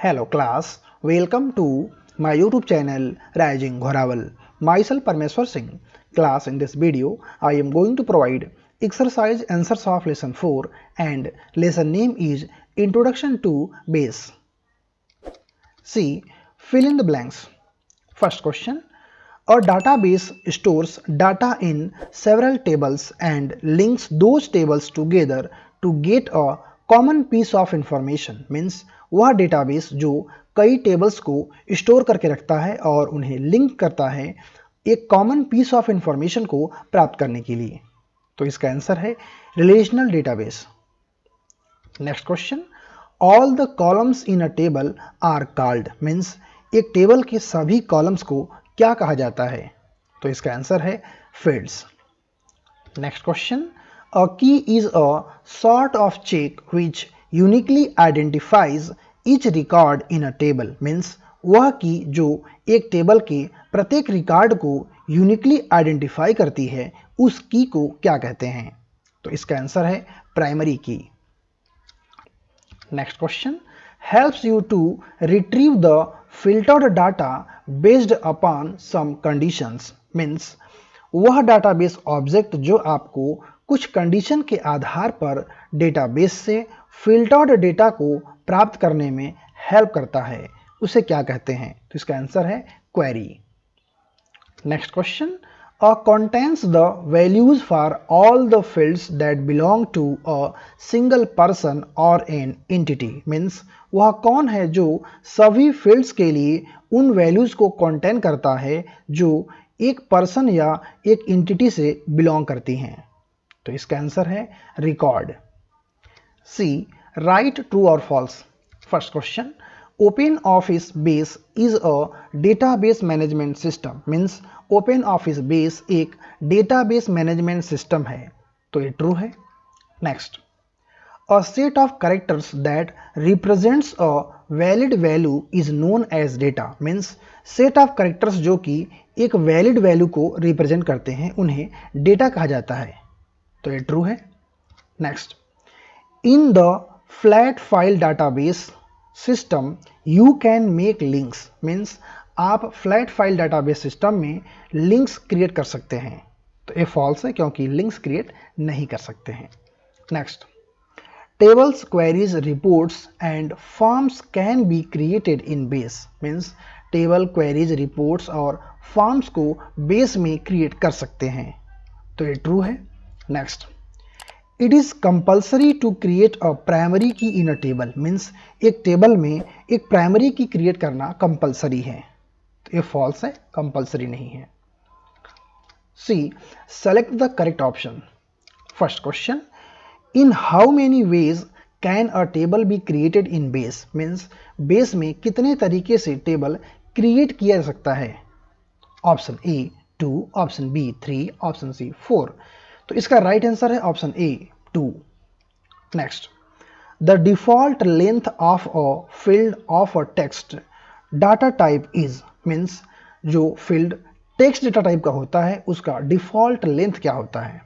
Hello class, welcome to my YouTube channel Rising Ghorawal. Myself Parmeshwar Singh. Class, in this video I am going to provide exercise answers of lesson 4 and lesson name is Introduction to Base. See, fill in the blanks. First question. A database stores data in several tables and links those tables together to get a common piece of information. Means वह database जो कई tables को store करके रखता है और उन्हें link करता है एक कॉमन पीस ऑफ इंफॉर्मेशन को प्राप्त करने के लिए। तो इसका आंसर है relational database. Next question. All the columns in a table are called. Means एक टेबल के सभी कॉलम्स को क्या कहा जाता है? तो इसका आंसर है fields. Next question. A key is a sort of check which uniquely identifies each record in a table. Means वह की जो एक टेबल के प्रत्येक रिकॉर्ड को यूनिकली आइडेंटिफाई करती है उस की को क्या कहते हैं? तो इसका आंसर है primary key. Next question. Helps you to retrieve the filtered data based upon some conditions. Means वह डाटाबेस ऑब्जेक्ट जो आपको कुछ कंडीशन के आधार पर डेटाबेस से फिल्टर्ड डेटा को प्राप्त करने में हेल्प करता है उसे क्या कहते हैं? तो इसका आंसर है query. Next question. A contains the values for all the fields that belong to a single person or an entity। Means वह कौन है जो सभी फील्ड्स के लिए उन वैल्यूज को कंटेन करता है जो एक पर्सन या एक एंटिटी से बिलोंग करती हैं? तो इसका आंसर है रिकॉर्ड। सी, राइट ट्रू और false. First question. Open office base is a database management system. Means open office base एक डेटाबेस मैनेजमेंट सिस्टम है। तो ये ट्रू है। Next. A set of characters that represents a valid value is known as data. Means set of characters जो कि एक valid value को represent करते हैं उन्हें डेटा कहा जाता है। तो ये ट्रू है। Next. In the flat file database system you can make links. Means आप फ्लैट फाइल डाटाबेस सिस्टम में लिंक्स क्रिएट कर सकते हैं। तो ये फॉल्स है क्योंकि लिंक्स क्रिएट नहीं कर सकते हैं। Next. Tables, queries, reports and forms can be created in base. Means table, queries, reports और फॉर्म्स को बेस में क्रिएट कर सकते हैं। तो ये ट्रू है। Next. It is compulsory to create a primary key in a table. Means एक टेबल में एक प्राइमरी की क्रिएट करना कंपल्सरी है। तो ये फॉल्स है, कंपल्सरी नहीं है। See, select the correct option. First question. In how many ways can a table be created in base. Means Base में कितने तरीके से टेबल क्रिएट किया जा सकता है? Option A 2, option B 3, option C 4। तो इसका राइट आंसर है option A 2। Next. The default length of a field of a text data type is. Means जो फील्ड टेक्स्ट डाटा टाइप का होता है उसका डिफॉल्ट लेंथ क्या होता है?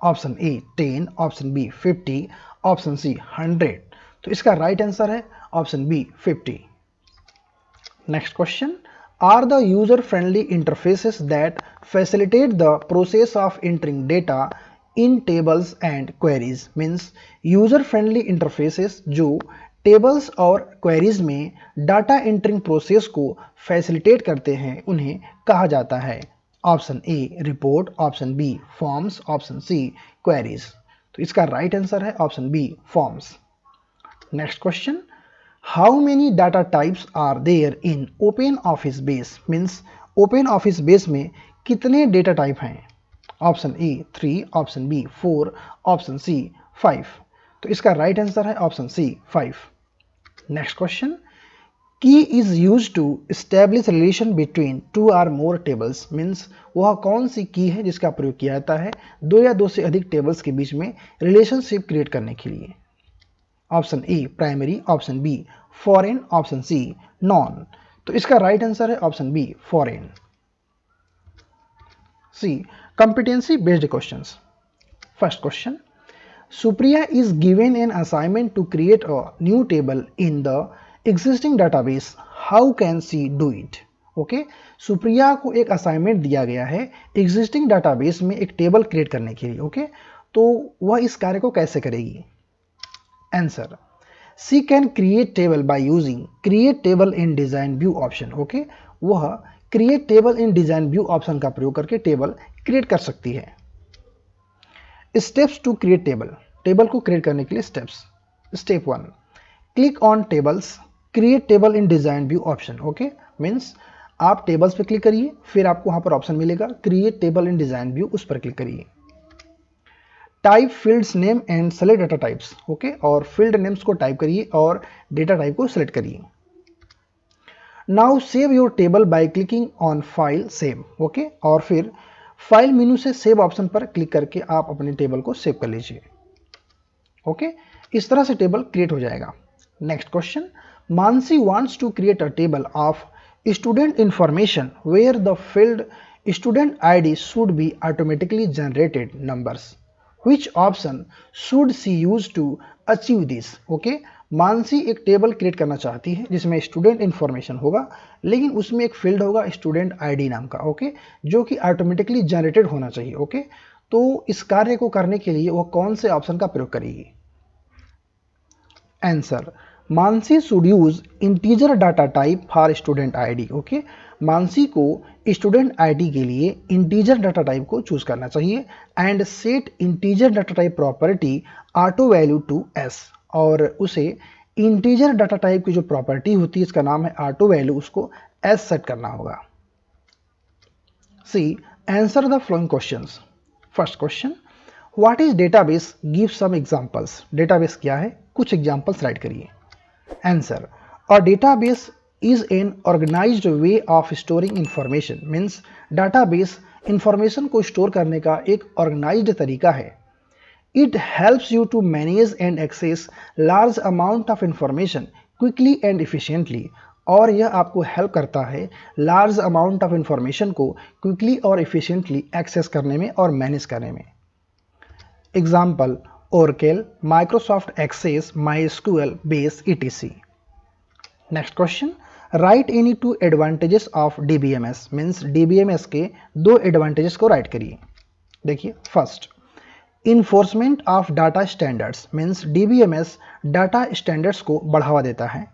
Option A 10, option B 50, option C 100। तो इसका राइट आंसर है option B 50। Next question. Are the user-friendly interfaces that facilitate the process of entering data in tables and queries? Means user-friendly interfaces जो tables और queries में data entering process को facilitate करते हैं उन्हें कहा जाता है? Option A report, option B forms, option C queries। तो इसका राइट आंसर है option B forms. Next question. How many data types are there in open office Base. Means open office Base में कितने डेटा टाइप हैं? Option A 3, option B 4, option C 5। तो इसका right answer है option C 5। Next question. Key is use to establish relation between 2 और मोर tables. Means वह कौन सी की है जिसका प्रयोग किया जाता है 2 या 2 से अधिक टेबल्स के बीच में रिलेशनशिप क्रिएट करने के लिए? Option A primary, option B foreign, option C non. तो इसका राइट आंसर है option B foreign. C, competency based questions. First question. Supriya is given an assignment to create a new table in the existing database, how can see do it? Okay, Supriya को एक assignment दिया गया है existing database में एक table create करने के लिए। ओके, तो वह इस कार्य को कैसे करेगी? Answer, she can create table by using create table in design view option. Okay, वह create table in design view option का प्रयोग करके टेबल क्रिएट कर सकती है। Steps to create table, table को क्रिएट करने के लिए steps. Step 1, click on tables, create table in design view option. Okay, means आप टेबल्स पे क्लिक करिए, फिर आपको वहां पर ऑप्शन मिलेगा create table in design view, उस पर क्लिक करिए। Type fields name and select data types. Okay, और फील्ड नेम्स को टाइप करिए और डेटा टाइप को सिलेक्ट करिए। Now save your table by clicking on file save. Okay, और फिर फाइल मेनू से सेव ऑप्शन पर क्लिक करके आप अपने टेबल को सेव कर लीजिए। ओके, इस तरह से टेबल क्रिएट हो जाएगा। Next question, Mansi wants to create a table of student information where the field student ID should be automatically generated numbers. Which option should she use to achieve this? Okay, Mansi एक table create करना चाहती है जिसमें student information होगा, लेकिन उसमें एक field होगा स्टूडेंट ID नाम का। ओके, जो कि ऑटोमेटिकली जनरेटेड होना चाहिए। ओके, तो इस कार्य को करने के लिए वह कौन से ऑप्शन का प्रयोग करेगी? Answer, Mansi should use integer data type for student ID। Okay, Mansi को स्टूडेंट ID के लिए इंटीजर डाटा टाइप को चूज करना चाहिए and set integer data type property auto value to S, और उसे इंटीजर डाटा टाइप की जो प्रॉपर्टी होती है इसका नाम है ऑटो वैल्यू, उसको S सेट करना होगा। See, answer the following questions. First question, what is database, give some examples. Database क्या है, कुछ एग्जांपल्स राइट करिए। Answer, a database is an organized way of storing information, means database information को store करने का एक organized तरीका है। It helps you to manage and access large amount of information quickly and efficiently, और यह आपको help करता है large amount of information को quickly और efficiently access करने में और manage करने में। Example, Oracle, Microsoft Access, MySQL, Base, etc. Next question, write any two advantages of DBMS, means DBMS के दो एडवांटेजेस को राइट करिए। देखिए, first, enforcement of data standards, means DBMS data standards को बढ़ावा देता है।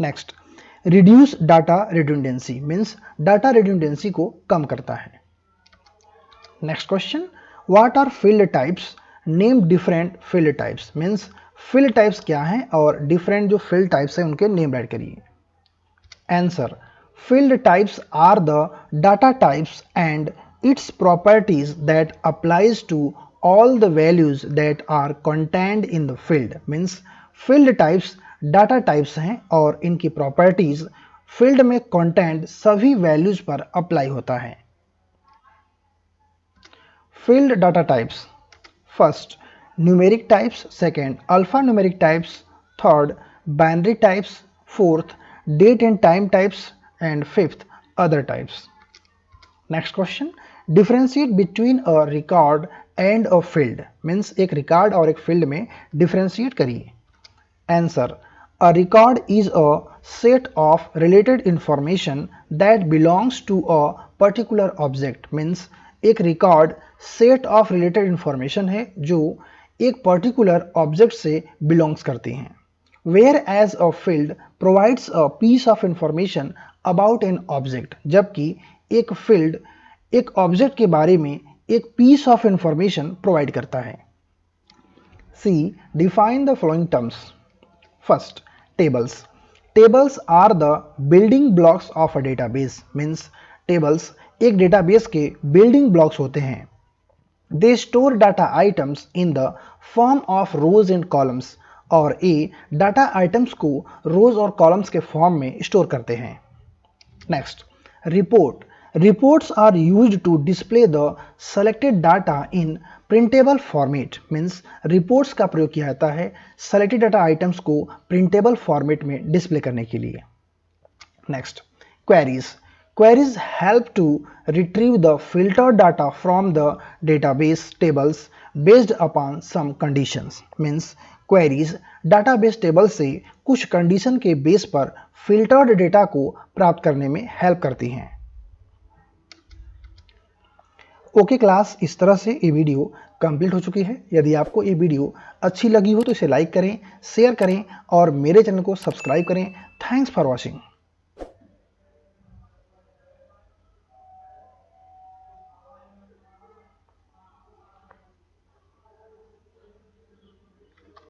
Next, reduce data redundancy, means data redundancy को कम करता है। Next question, what are field types, name different field types, means field types क्या हैं और डिफरेंट जो फील्ड टाइप्स हैं उनके नेम राइट करिए। Answer, field types are the data types and its properties that applies to all the values that are contained in the field, means field types data types हैं और इनकी properties field में contained सभी values पर apply होता है। Field data types, first numeric types, second alphanumeric types, third binary types, fourth date and time types, and fifth other types. Next question, differentiate between a record and a field, means एक record और एक field में differentiate करिए। Answer, a record is a set of related information that belongs to a particular object, means एक record set of related information है जो एक particular object से belongs करती हैं। Whereas a field provides a piece of information about an object, जबकि एक field एक object के बारे में एक piece of information provide करता है। C, define the following terms. First, tables. Tables are the building blocks of a database, means tables एक database के building blocks होते हैं। They store data items in the form of rows and columns, और ये data items को रोज और columns के form में स्टोर करते हैं। Next, report. Reports are used to display the selected data इन प्रिंटेबल फॉर्मेट, मीन्स रिपोर्ट्स का प्रयोग किया जाता है सेलेक्टेड डाटा आइटम्स को प्रिंटेबल फॉर्मेट में डिस्प्ले करने के लिए। Next, queries. Queries help to retrieve the filtered data from the database tables based upon some conditions, means queries database table से कुछ कंडीशन के बेस पर फिल्टर्ड डेटा को प्राप्त करने में हेल्प करती हैं। ओके क्लास, इस तरह से ये वीडियो कंप्लीट हो चुकी है। यदि आपको ये वीडियो अच्छी लगी हो तो इसे लाइक करें, शेयर करें और मेरे चैनल को सब्सक्राइब करें। Thanks for watching.